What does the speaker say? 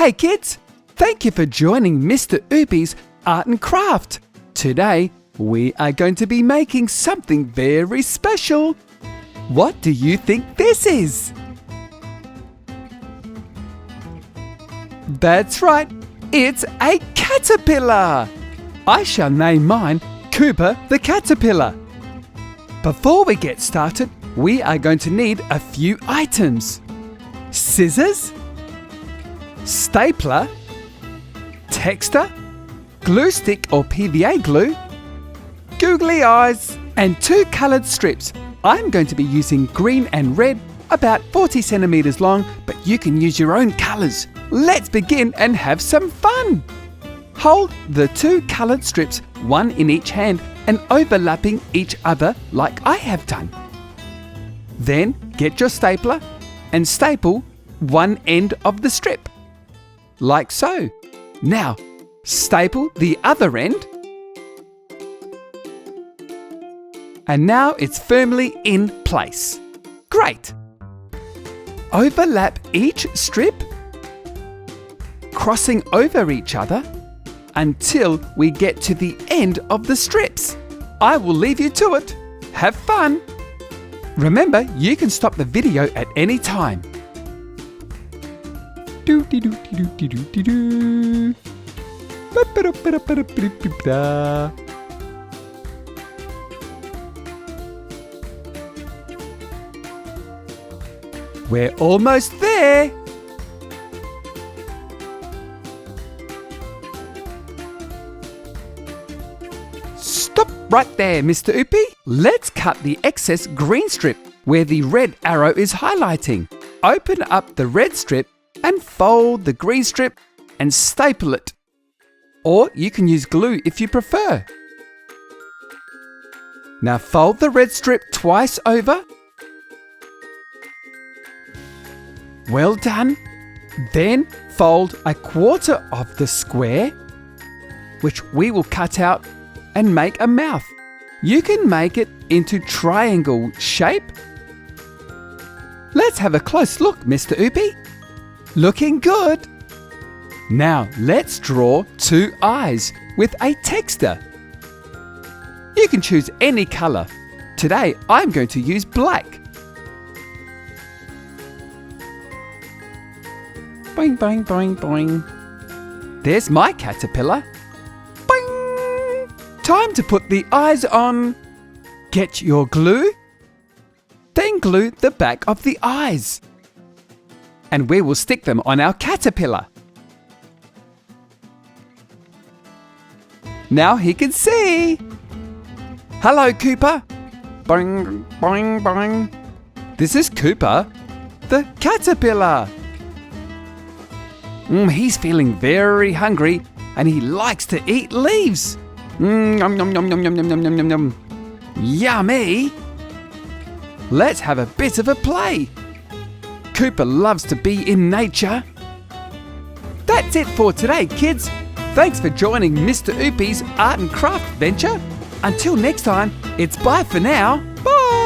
Hey kids, thank you for joining Mr. Oopy's Art and Craft. Today, we are going to be making something very special. What do you think this is? That's right, it's a caterpillar. I shall name mine Cooper the Caterpillar. Before we get started, we are going to need a few items. Scissors, stapler, Textor, glue stick or PVA glue, googly eyes, and 2 coloured strips. I'm going to be using green and red, about 40 centimetres long, but you can use your own colours. Let's begin and have some fun. Hold the 2 coloured strips, one in each hand and overlapping each other like I have done. Then get your stapler and staple one end of the strip, like so. Now, staple the other end. And now it's firmly in place. Great! Overlap each strip, crossing over each other until we get to the end of the strips. I will leave you to it. Have fun! Remember, you can stop the video at any time. We're almost there. Stop right there, Mr. Oopy. Let's cut the excess green strip where the red arrow is highlighting. Open up the red strip and fold the green strip and staple it. Or you can use glue if you prefer. Now fold the red strip twice over. Well done. Then fold 1/4 of the square, which we will cut out and make a mouth. You can make it into triangle shape. Let's have a close look, Mr. Oopy. Looking good. Now let's draw 2 eyes with a Textor. You can choose any colour. Today I'm going to use black. Boing, boing, boing, boing. There's my caterpillar. Boing! Time to put the eyes on. Get your glue. Then glue the back of the eyes. And we will stick them on our caterpillar. Now he can see. Hello, Cooper. Boing, boing, boing. This is Cooper, the caterpillar. He's feeling very hungry and he likes to eat leaves. Yum, yum, yum, yum, yum, yum, yum, yum, yum. Yummy! Let's have a bit of a play. Cooper loves to be in nature. That's it for today, kids. Thanks for joining Mr. Oopy's Art and Craft venture. Until next time, it's bye for now. Bye!